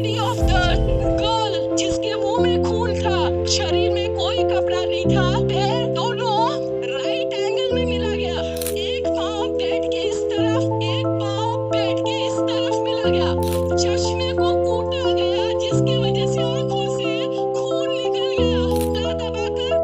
Body of the girl जिसके मुंह में खून था, शरीर में कोई कपड़ा नहीं था, पैर दोनों राइट एंगल में मिला गया। एक पाँव बेड के इस तरफ, एक पाँव बेड के इस तरफ मिला गया। चश्मे को कूटा गया जिसकी वजह से आंखों से खून निकल गया। दबाकर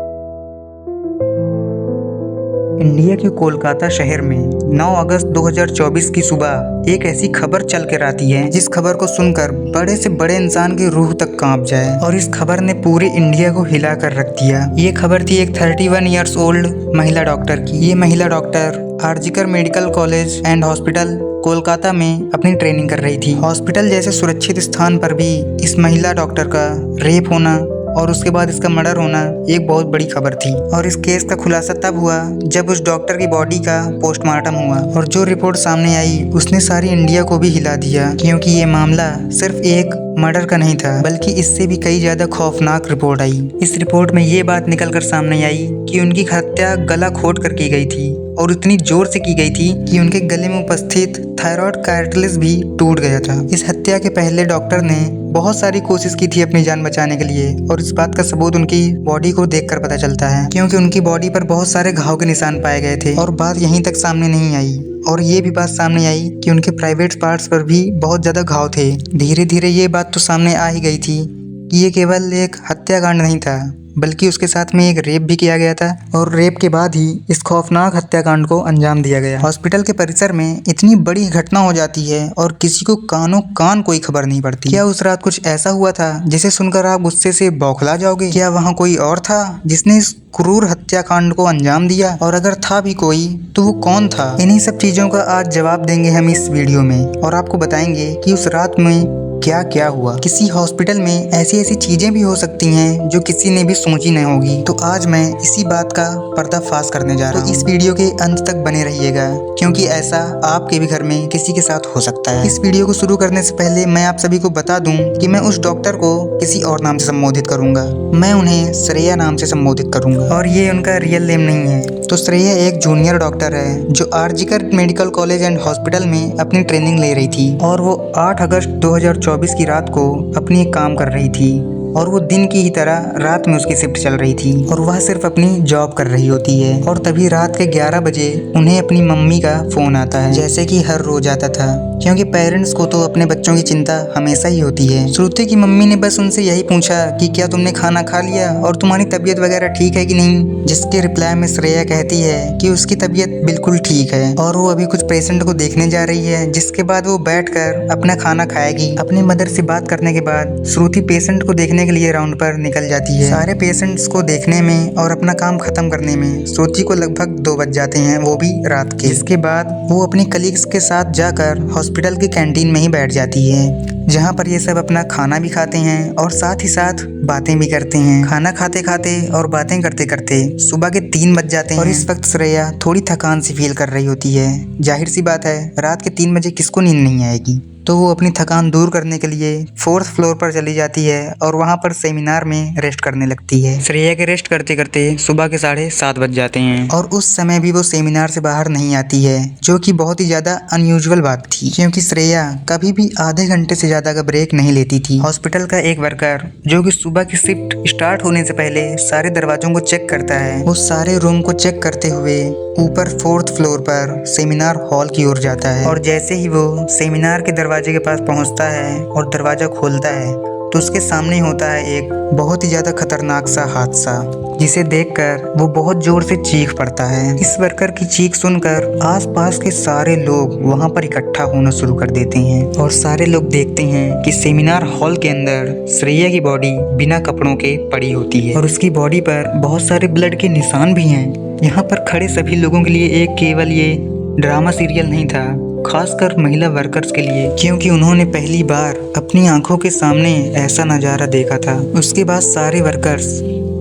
इंडिया के कोलकाता शहर में 9 अगस्त 2024 की सुबह एक ऐसी खबर चल कर आती है जिस खबर को सुनकर बड़े से बड़े इंसान की रूह तक कांप जाए, और इस खबर ने पूरे इंडिया को हिला कर रख दिया। ये खबर थी एक 31 ईयर्स ओल्ड महिला डॉक्टर की। ये महिला doctor RG Kar medical college and hospital Kolkata में अपनी ट्रेनिंग कर रही थी। हॉस्पिटल जैसे सुरक्षित स्थान पर भी इस महिला डॉक्टर का रेप होना और उसके बाद इसका मर्डर होना एक बहुत बड़ी खबर थी। और इस केस का खुलासा तब हुआ जब उस डॉक्टर की बॉडी का पोस्टमार्टम हुआ, और जो रिपोर्ट सामने आई उसने सारी इंडिया को भी हिला दिया, क्योंकि ये मामला सिर्फ एक मर्डर का नहीं था बल्कि इससे भी कई ज्यादा खौफनाक रिपोर्ट आई। इस रिपोर्ट में ये बात निकल कर सामने आई कि उनकी हत्या गला खोद कर की गई थी, और इतनी जोर से की गई थी कि उनके गले में उपस्थित थायराइड कार्टिलेज भी टूट गया था। इस हत्या के पहले डॉक्टर ने बहुत सारी कोशिश की थी अपनी जान बचाने के लिए, और इस बात का सबूत उनकी बॉडी को देखकर पता चलता है, क्योंकि उनकी बॉडी पर बहुत सारे घाव के निशान पाए गए थे। और बात यहीं तक सामने नहीं आई, और ये भी बात सामने आई कि उनके प्राइवेट पार्ट्स पर भी बहुत ज्यादा घाव थे। धीरे धीरे ये बात तो सामने आ ही गई थी कि ये केवल एक हत्याकांड नहीं था बल्कि उसके साथ में एक रेप भी किया गया था, और रेप के बाद ही इस खौफनाक हत्याकांड को अंजाम दिया गया। हॉस्पिटल के परिसर में इतनी बड़ी घटना हो जाती है और किसी को कानों कान कोई खबर नहीं पड़ती। क्या उस रात कुछ ऐसा हुआ था जिसे सुनकर आप गुस्से से बौखला जाओगे? क्या वहाँ कोई और था जिसने इस क्रूर हत्याकांड को अंजाम दिया? और अगर था भी कोई तो वो कौन था? इन्हीं सब चीजों का आज जवाब देंगे हम इस वीडियो में, और आपको बताएंगे कि उस रात में क्या क्या हुआ। किसी हॉस्पिटल में ऐसी ऐसी चीजें भी हो सकती हैं जो किसी ने भी सोची नहीं होगी। तो आज मैं इसी बात का पर्दाफाश करने जा रहा हूँ, तो इस वीडियो के अंत तक बने रहिएगा, क्योंकि ऐसा आपके भी घर में किसी के साथ हो सकता है। इस वीडियो को शुरू करने से पहले मैं आप सभी को बता दूं कि मैं उस डॉक्टर को किसी और नाम से संबोधित करूंगा। मैं उन्हें श्रेया नाम से संबोधित करूंगा, और ये उनका रियल नेम नहीं है। तो श्रेया एक जूनियर डॉक्टर है जो RG Kar medical college and hospital में अपनी ट्रेनिंग ले रही थी, और वो 8 अगस्त 2024 की रात को अपनी एक काम कर रही थी, और वो दिन की ही तरह रात में उसकी शिफ्ट चल रही थी, और वह सिर्फ अपनी जॉब कर रही होती है। और तभी रात के 11 बजे उन्हें अपनी मम्मी का फोन आता है, जैसे कि हर रोज आता था, क्योंकि पेरेंट्स को तो अपने बच्चों की चिंता हमेशा ही होती है। श्रुति की मम्मी ने बस उनसे यही पूछा कि क्या तुमने खाना खा लिया और तुम्हारी तबीयत वगैरह ठीक है कि नहीं, जिसके रिप्लाई में श्रेया कहती है कि उसकी तबीयत बिल्कुल ठीक है और वो अभी कुछ पेशेंट को देखने जा रही है, जिसके बाद वो बैठकर अपना खाना खाएगी। अपनी मदर से बात करने के बाद श्रुति पेशेंट को देखने के लिए राउंड पर निकल जाती है। सारे पेशेंट्स को देखने में और अपना काम खत्म करने में श्रुति को लगभग 2 बज जाते हैं, वो भी रात के। इसके बाद वो अपनी कलीग्स के साथ जाकर हॉस्पिटल की कैंटीन में ही बैठ जाती है, जहाँ पर ये सब अपना खाना भी खाते हैं और साथ ही साथ बातें भी करते हैं। खाना खाते खाते और बातें करते करते सुबह के 3 बज जाते हैं, और इस वक्त श्रेया थोड़ी थकान सी फील कर रही होती है। जाहिर सी बात है, रात के 3 बजे किसको नींद नहीं आएगी। तो वो अपनी थकान दूर करने के लिए 4th फ्लोर पर चली जाती है और वहाँ पर सेमिनार में रेस्ट करने लगती है। श्रेया के रेस्ट करते करते सुबह के 7:30 बज जाते हैं, और उस समय भी वो सेमिनार से बाहर नहीं आती है, जो कि बहुत ही ज्यादा अनयूजुअल बात थी, क्योंकि श्रेया कभी भी आधे घंटे से ज्यादा का ब्रेक नहीं लेती थी। हॉस्पिटल का एक वर्कर जो कि सुबह की शिफ्ट स्टार्ट होने से पहले सारे दरवाजों को चेक करता है, वो सारे रूम को चेक करते हुए ऊपर 4th फ्लोर पर सेमिनार हॉल की ओर जाता है। और जैसे ही वो सेमिनार के दरवाजे के पास पहुंचता है और दरवाजा खोलता है, तो उसके सामने होता है एक बहुत ही ज्यादा खतरनाक सा हादसा, जिसे देखकर वो बहुत जोर से चीख पड़ता है। इस वर्कर की चीख सुनकर आसपास के सारे लोग वहां पर इकट्ठा होना शुरू कर देते हैं, और सारे लोग देखते हैं कि सेमिनार हॉल के अंदर श्रेया की बॉडी बिना कपड़ों के पड़ी होती है, और उसकी बॉडी पर बहुत सारे ब्लड के निशान भी हैं। यहाँ पर खड़े सभी लोगों के लिए एक केवल ये ड्रामा सीरियल नहीं था, खासकर महिला वर्कर्स के लिए, क्योंकि उन्होंने पहली बार अपनी आंखों के सामने ऐसा नज़ारा देखा था। उसके बाद सारे वर्कर्स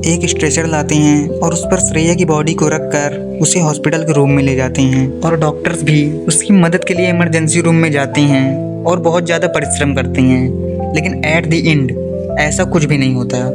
एक स्ट्रेचर लाते हैं और उस पर श्रेया की बॉडी को रखकर उसे हॉस्पिटल के रूम में ले जाते हैं, और डॉक्टर्स भी उसकी मदद के लिए इमरजेंसी रूम में जाते हैं और बहुत ज़्यादा परिश्रम करते हैं, लेकिन एट द एंड ऐसा कुछ भी नहीं होता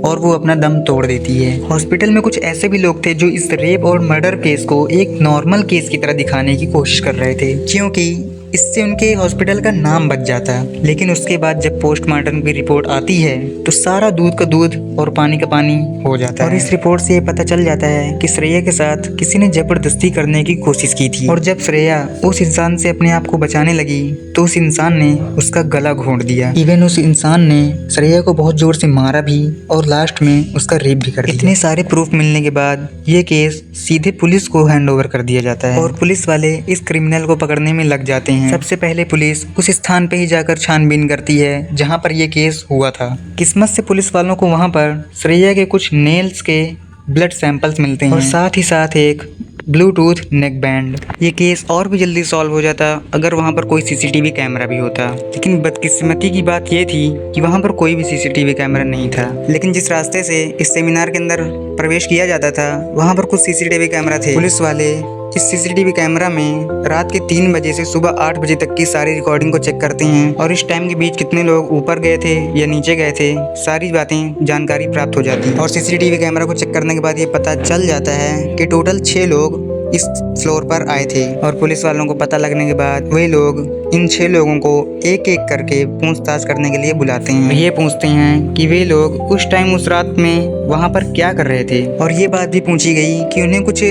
और वो अपना दम तोड़ देती है। हॉस्पिटल में कुछ ऐसे भी लोग थे जो इस रेप और मर्डर केस को एक नॉर्मल केस की तरह दिखाने की कोशिश कर रहे थे, क्योंकि इससे उनके हॉस्पिटल का नाम बच जाता। लेकिन उसके बाद जब पोस्टमार्टम की रिपोर्ट आती है तो सारा दूध का दूध और पानी का पानी हो जाता है। और इस रिपोर्ट से ये पता चल जाता है कि श्रेया के साथ किसी ने जबरदस्ती करने की कोशिश की थी। और जब श्रेया उस इंसान से अपने आप को बचाने लगी तो उस इंसान ने उसका गला घोंट दिया। इवन उस इंसान ने श्रेया को बहुत जोर से मारा भी और लास्ट में उसका रेप भी कर दिया। इतने सारे प्रूफ मिलने के बाद ये केस सीधे पुलिस को हैंडओवर कर दिया जाता है और पुलिस वाले इस क्रिमिनल को पकड़ने में लग जाते हैं। सबसे पहले पुलिस उस स्थान पे ही जाकर छानबीन करती है जहाँ पर ये केस हुआ था। किस्मत से पुलिस वालों को वहाँ पर श्रेया के कुछ नेल्स के ब्लड सैंपल्स मिलते हैं और साथ ही साथ एक ब्लूटूथ नेक बैंड। ये केस और भी जल्दी सॉल्व हो जाता अगर वहाँ पर कोई सीसीटीवी कैमरा भी होता। लेकिन बदकिस्मती की बात ये थी कि वहाँ पर कोई भी सीसीटीवी कैमरा नहीं था। लेकिन जिस रास्ते से इस सेमिनार के अंदर प्रवेश किया जाता था वहाँ पर कुछ सीसीटीवी कैमरा थे। पुलिस वाले इस सीसीटीवी कैमरा में रात के 3 बजे से सुबह 8 बजे तक की सारी रिकॉर्डिंग को चेक करते हैं और इस टाइम के बीच कितने लोग ऊपर गए थे या नीचे गए थे, सारी बातें जानकारी प्राप्त हो जाती है। और सीसीटीवी कैमरा को चेक करने के बाद ये पता चल जाता है कि टोटल 6 लोग इस फ्लोर पर आए थे। और पुलिस वालों को पता लगने के बाद वे लोग इन 6 लोगों को एक एक करके पूछताछ करने के लिए बुलाते हैं। ये पूछते हैं कि वे लोग उस टाइम उस रात में वहाँ पर क्या कर रहे थे। और ये बात भी पूछी गई कि उन्हें कुछ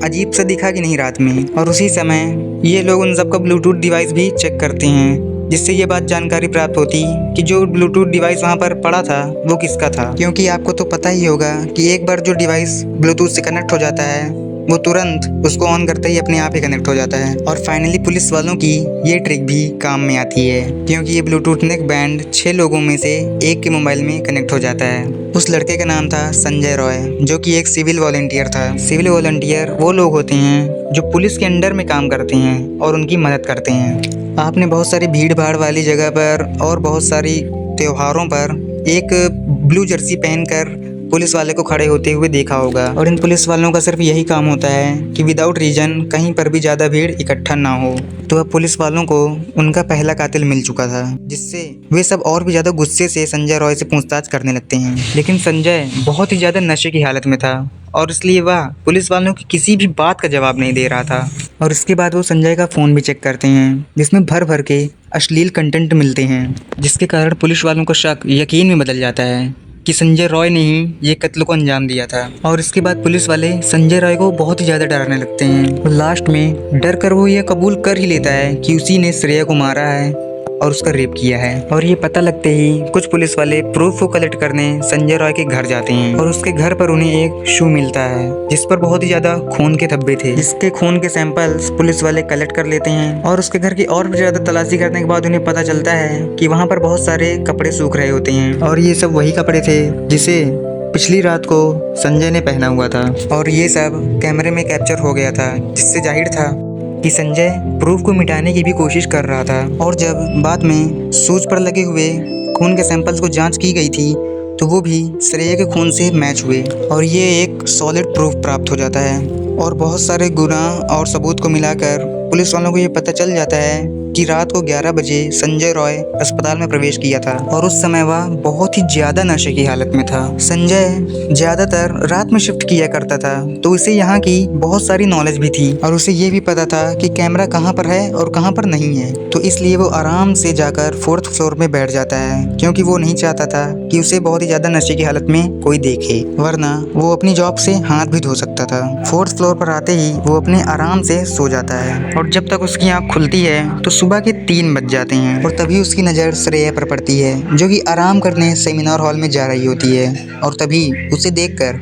अजीब सा दिखा कि नहीं रात में। और उसी समय ये लोग उन सबका ब्लूटूथ डिवाइस भी चेक करते हैं जिससे ये बात जानकारी प्राप्त होती कि जो ब्लूटूथ डिवाइस वहाँ पर पड़ा था वो किसका था। क्योंकि आपको तो पता ही होगा कि एक बार जो डिवाइस ब्लूटूथ से कनेक्ट हो जाता है वो तुरंत उसको ऑन करते ही अपने आप ही कनेक्ट हो जाता है। और फाइनली पुलिस वालों की ये ट्रिक भी काम में आती है क्योंकि ये ब्लूटूथ नेक बैंड 6 लोगों में से एक के मोबाइल में कनेक्ट हो जाता है। उस लड़के का नाम था संजय रॉय जो कि एक सिविल वॉलंटियर था। सिविल वॉलंटियर वो लोग होते हैं जो पुलिस के अंडर में काम करते हैं और उनकी मदद करते हैं। आपने बहुत सारी भीड़ भाड़ वाली जगह पर और बहुत सारी त्योहारों पर एक ब्लू जर्सी पहनकर पुलिस वाले को खड़े होते हुए देखा होगा। और इन पुलिस वालों का सिर्फ यही काम होता है कि विदाउट रीजन कहीं पर भी ज़्यादा भीड़ इकट्ठा ना हो। तो अब पुलिस वालों को उनका पहला कातिल मिल चुका था जिससे वे सब और भी ज़्यादा गुस्से से संजय रॉय से पूछताछ करने लगते हैं। लेकिन संजय बहुत ही ज़्यादा नशे की हालत में था और इसलिए वह पुलिस वालों की किसी भी बात का जवाब नहीं दे रहा था। और इसके बाद वो संजय का फ़ोन भी चेक करते हैं जिसमें भर भर के अश्लील कंटेंट मिलते हैं जिसके कारण पुलिस वालों का शक यकीन में बदल जाता है कि संजय रॉय ने ही ये कत्ल को अंजाम दिया था। और इसके बाद पुलिस वाले संजय रॉय को बहुत ही ज़्यादा डराने लगते हैं और लास्ट में डर कर वो ये कबूल कर ही लेता है कि उसी ने श्रेया को मारा है और उसका रेप किया है। और ये पता लगते ही कुछ पुलिस वाले प्रूफ को कलेक्ट करने संजय रॉय के घर जाते हैं और उसके घर पर उन्हें एक शू मिलता है जिस पर बहुत ही ज्यादा खून के धब्बे थे। इसके खून के सैंपल्स पुलिस वाले कलेक्ट कर लेते हैं और उसके घर की और भी ज्यादा तलाशी करने के बाद उन्हें पता चलता है कि वहाँ पर बहुत सारे कपड़े सूख रहे होते हैं और ये सब वही कपड़े थे जिसे पिछली रात को संजय ने पहना हुआ था। और ये सब कैमरे में कैप्चर हो गया था जिससे जाहिर था कि संजय प्रूफ को मिटाने की भी कोशिश कर रहा था। और जब बाद में शूज पर लगे हुए खून के सैंपल्स को जांच की गई थी तो वो भी श्रेया के खून से मैच हुए और ये एक सॉलिड प्रूफ प्राप्त हो जाता है। और बहुत सारे गुनाह और सबूत को मिलाकर पुलिस वालों को ये पता चल जाता है कि रात को 11 बजे संजय रॉय अस्पताल में प्रवेश किया था और उस समय वह बहुत ही ज़्यादा नशे की हालत में था। संजय ज़्यादातर रात में शिफ्ट किया करता था तो उसे यहाँ की बहुत सारी नॉलेज भी थी और उसे ये भी पता था कि कैमरा कहाँ पर है और कहाँ पर नहीं है। तो इसलिए वो आराम से जाकर 4th फ्लोर में बैठ जाता है क्योंकि वो नहीं चाहता था कि उसे बहुत ही ज़्यादा नशे की हालत में कोई देखे, वरना वो अपनी जॉब से हाथ भी धो सकता था। 4th फ्लोर पर आते ही वो अपने आराम से सो जाता है और जब तक उसकी आँख खुलती है तो सुबह के 3 बज जाते हैं। और तभी उसकी नज़र श्रेया पर पड़ती है जो कि आराम करने सेमिनार हॉल में जा रही होती है और तभी उसे देखकर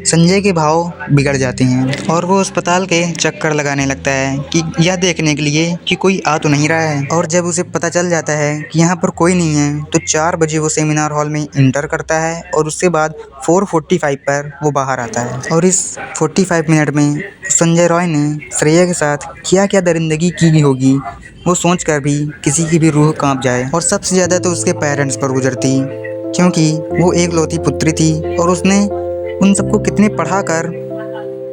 संजय के भाव बिगड़ जाते हैं और वो अस्पताल के चक्कर लगाने लगता है कि यह देखने के लिए कि कोई आ तो नहीं रहा है। और जब उसे पता चल जाता है कि यहाँ पर कोई नहीं है तो 4 बजे वो सेमिनार हॉल में इंटर करता है और उसके बाद 4:45 पर वो बाहर आता है। और इस 45 मिनट में संजय रॉय ने श्रेया के साथ क्या क्या दरिंदगी की होगी वो सोचकर भी किसी की भी रूह कांप जाए। और सबसे ज़्यादा तो उसके पेरेंट्स पर गुजरती क्योंकि वो एकलौती पुत्री थी और उसने उन सबको कितने पढ़ाकर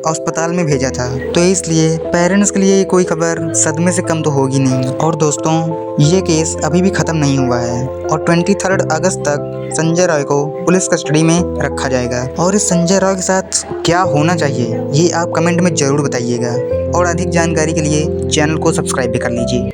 अस्पताल में भेजा था। तो इसलिए पेरेंट्स के लिए कोई खबर सदमे से कम तो होगी नहीं। और दोस्तों ये केस अभी भी ख़त्म नहीं हुआ है और 23 अगस्त तक संजय रॉय को पुलिस कस्टडी में रखा जाएगा। और इस संजय रॉय के साथ क्या होना चाहिए ये आप कमेंट में ज़रूर बताइएगा और अधिक जानकारी के लिए चैनल को सब्सक्राइब भी कर लीजिए।